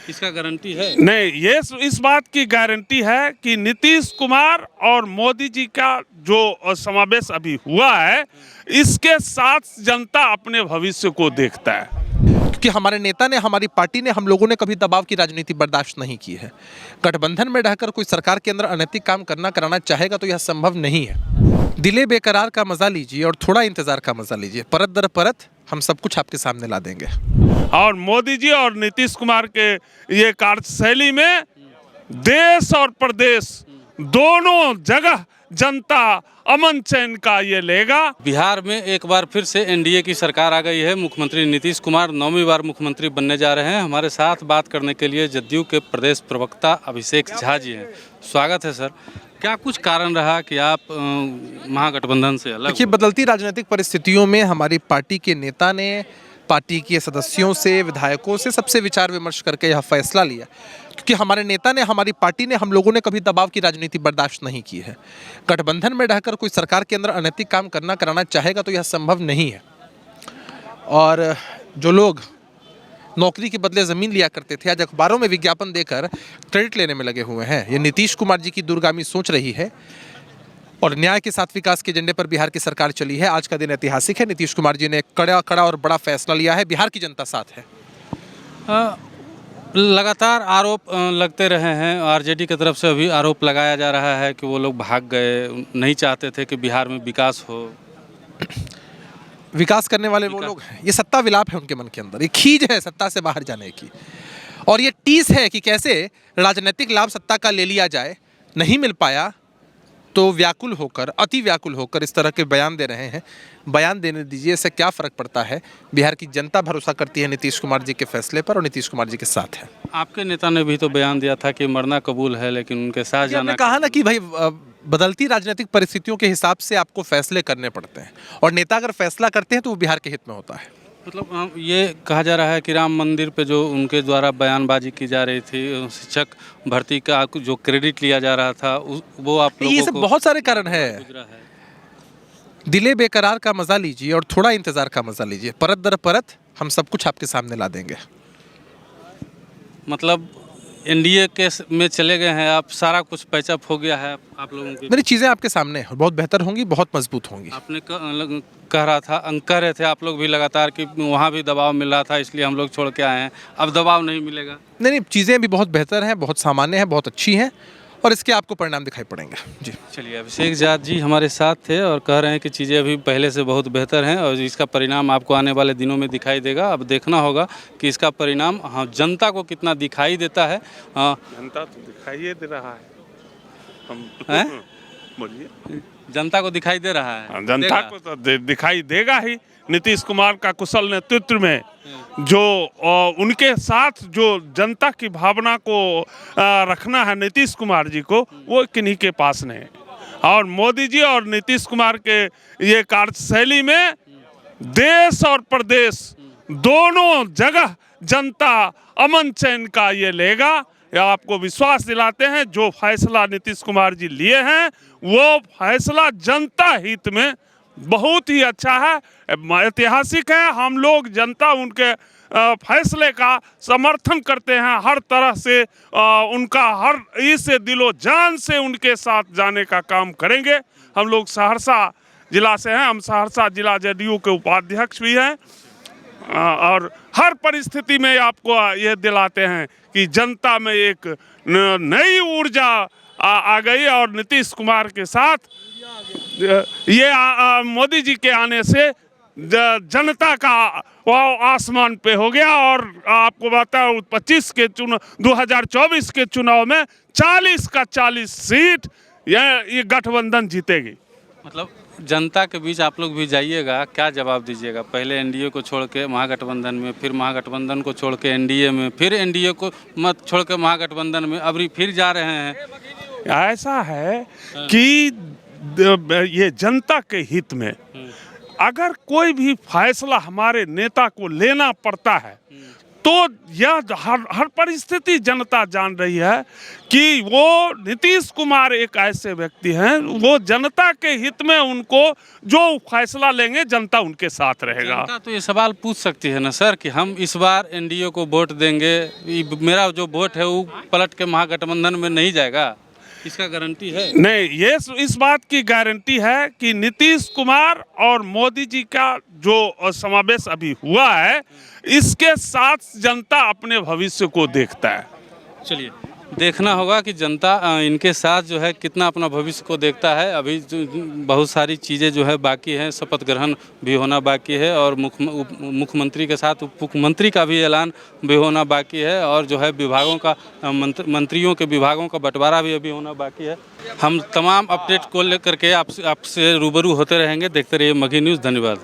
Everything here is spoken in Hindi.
इसका गारंटी है? नहीं, ये इस बात की गारंटी है कि नीतीश कुमार और मोदी जी का जो समावेश अभी हुआ है, इसके साथ जनता अपने भविष्य को देखता है। क्योंकि हमारे नेता ने, हमारी पार्टी ने, हम लोगों ने कभी दबाव की राजनीति बर्दाश्त नहीं की है। गठबंधन में रहकर कोई सरकार के अंदर अनैतिक काम कराना चाहेगा तो यह संभव नहीं है। दिले बेकरार का मजा लीजिए और थोड़ा इंतजार का मजा लीजिए। परत दर परत हम सब कुछ आपके सामने ला देंगे। और मोदी जी और नीतीश कुमार के ये कार्यशैली में देश और प्रदेश दोनों जगह जनता अमन चैन का ये लेगा। बिहार में एक बार फिर से एनडीए की सरकार आ गई है। मुख्यमंत्री नीतीश कुमार 9वीं बार मुख्यमंत्री बनने जा रहे हैं। हमारे साथ बात करने के लिए जदयू के प्रदेश प्रवक्ता अभिषेक झा जी हैं। स्वागत है सर। क्या कुछ कारण रहा कि आप महागठबंधन से अलग? देखिए, बदलती राजनीतिक परिस्थितियों में हमारी पार्टी के नेता ने पार्टी के सदस्यों से, विधायकों से, सबसे विचार विमर्श करके यह फैसला लिया। क्योंकि हमारे नेता ने, हमारी पार्टी ने, हम लोगों ने कभी दबाव की राजनीति बर्दाश्त नहीं की है। गठबंधन में रहकर कोई सरकार के अंदर अनैतिक काम कराना चाहेगा तो यह संभव नहीं है। और जो लोग नौकरी के बदले ज़मीन लिया करते थे, आज अखबारों में विज्ञापन देकर क्रेडिट लेने में लगे हुए हैं। ये नीतीश कुमार जी की दूरगामी सोच रही है और न्याय के साथ विकास के एजेंडे पर बिहार की सरकार चली है। आज का दिन ऐतिहासिक है। नीतीश कुमार जी ने कड़ा और बड़ा फैसला लिया है। बिहार की जनता साथ है। लगातार आरोप लगते रहे हैं। आरजेडी की तरफ से अभी आरोप लगाया जा रहा है कि वो लोग भाग गए, नहीं चाहते थे कि बिहार में विकास हो। विकास करने वाले वो लोग हैं। ये सत्ता विलाप है उनके मन के अंदर। ये खीज है सत्ता से बाहर जाने की, और ये टीस है कि कैसे राजनीतिक लाभ सत्ता का ले लिया जाए। नहीं मिल पाया तो व्याकुल होकर, अति व्याकुल होकर इस तरह के बयान दे रहे हैं। बयान देने दीजिए, इससे क्या फ़र्क पड़ता है। बिहार की जनता भरोसा करती है नीतीश कुमार जी के फैसले पर और नीतीश कुमार जी के साथ है। आपके नेता ने भी तो बयान दिया था कि मरना कबूल है लेकिन उनके साथ जाना। कहा ना कि भाई, बदलती राजनीतिक परिस्थितियों के हिसाब से आपको फैसले करने पड़ते हैं, और नेता अगर फैसला करते हैं तो वो बिहार के हित में होता है। मतलब ये कहा जा रहा है कि राम मंदिर पे जो उनके द्वारा बयानबाजी की जा रही थी, शिक्षक भर्ती का जो क्रेडिट लिया जा रहा था, वो आप लोगों को, ये सब बहुत सारे कारण है। दिले बेकरार का मजा लीजिए और थोड़ा इंतजार का मजा लीजिए। परत दर परत हम सब कुछ आपके सामने ला देंगे। मतलब एनडीए के में चले गए हैं आप, सारा कुछ पैचअप हो गया है आप लोगों की। मेरी चीज़ें आपके सामने हैं, बहुत बेहतर होंगी, बहुत मजबूत होंगी। आपने कह रहा था, कह रहे थे आप लोग भी लगातार कि वहाँ भी दबाव मिल रहा था इसलिए हम लोग छोड़ के आए हैं, अब दबाव नहीं मिलेगा। नहीं, चीज़ें भी बहुत बेहतर हैं, बहुत सामान्य हैं, बहुत अच्छी हैं, और इसके आपको परिणाम दिखाई पड़ेंगे। जी चलिए, अभिषेक झा जी हमारे साथ थे और कह रहे हैं कि चीज़ें अभी पहले से बहुत बेहतर हैं और इसका परिणाम आपको आने वाले दिनों में दिखाई देगा। अब देखना होगा कि इसका परिणाम जनता को कितना दिखाई देता है। जनता तो दिखाई दे रहा है। हम बोलिए, जनता को दिखाई दे रहा है। जनता को तो दिखाई देगा ही। नीतीश कुमार का कुशल नेतृत्व में जो उनके साथ जो जनता की भावना को रखना है नीतीश कुमार जी को, वो किन्हीं के पास नहीं है। और मोदी जी और नीतीश कुमार के ये कार्यशैली में देश और प्रदेश दोनों जगह जनता अमन चैन का ये लेगा। या आपको विश्वास दिलाते हैं, जो फैसला नीतीश कुमार जी लिए हैं वो फैसला जनता हित में बहुत ही अच्छा है, ऐतिहासिक है। हम लोग जनता उनके फैसले का समर्थन करते हैं। हर तरह से उनका हर इस दिलो जान से उनके साथ जाने का काम करेंगे। हम लोग सहरसा जिला से हैं, हम सहरसा जिला जदयू के उपाध्यक्ष भी हैं, और हर परिस्थिति में आपको ये दिलाते हैं कि जनता में एक नई ऊर्जा आ गई और नीतीश कुमार के साथ ये मोदी जी के आने से जनता का वो आसमान पे हो गया। और आपको बताओ 2024 के चुनाव में 40 का 40 सीट ये गठबंधन जीतेगी। मतलब जनता के बीच आप लोग भी जाइएगा, क्या जवाब दीजिएगा? पहले एनडीए को छोड़ के महागठबंधन में, फिर महागठबंधन को छोड़ के एनडीए में, फिर एनडीए को मत छोड़ के महागठबंधन में, अब फिर जा रहे हैं। ऐसा है कि ये जनता के हित में अगर कोई भी फैसला हमारे नेता को लेना पड़ता है तो यह हर परिस्थिति जनता जान रही है कि वो नीतीश कुमार एक ऐसे व्यक्ति हैं, वो जनता के हित में उनको जो फैसला लेंगे जनता उनके साथ रहेगा। जनता तो ये सवाल पूछ सकती है ना सर कि हम इस बार एनडीए को वोट देंगे, मेरा जो वोट है वो पलट के महागठबंधन में नहीं जाएगा, इसका गारंटी है? नहीं, ये इस बात की गारंटी है कि नीतीश कुमार और मोदी जी का जो समावेश अभी हुआ है, इसके साथ जनता अपने भविष्य को देखता है। चलिए, देखना होगा कि जनता इनके साथ जो है कितना अपना भविष्य को देखता है। अभी बहुत सारी चीज़ें जो है बाकी हैं, शपथ ग्रहण भी होना बाकी है और मुख्यमंत्री के साथ उप मुख्यमंत्री का भी ऐलान भी होना बाकी है और जो है विभागों का मंत्रियों के विभागों का बंटवारा भी अभी होना बाकी है। हम तमाम अपडेट को लेकर के आपसे रूबरू होते रहेंगे। देखते रहिए मगही न्यूज़। धन्यवाद।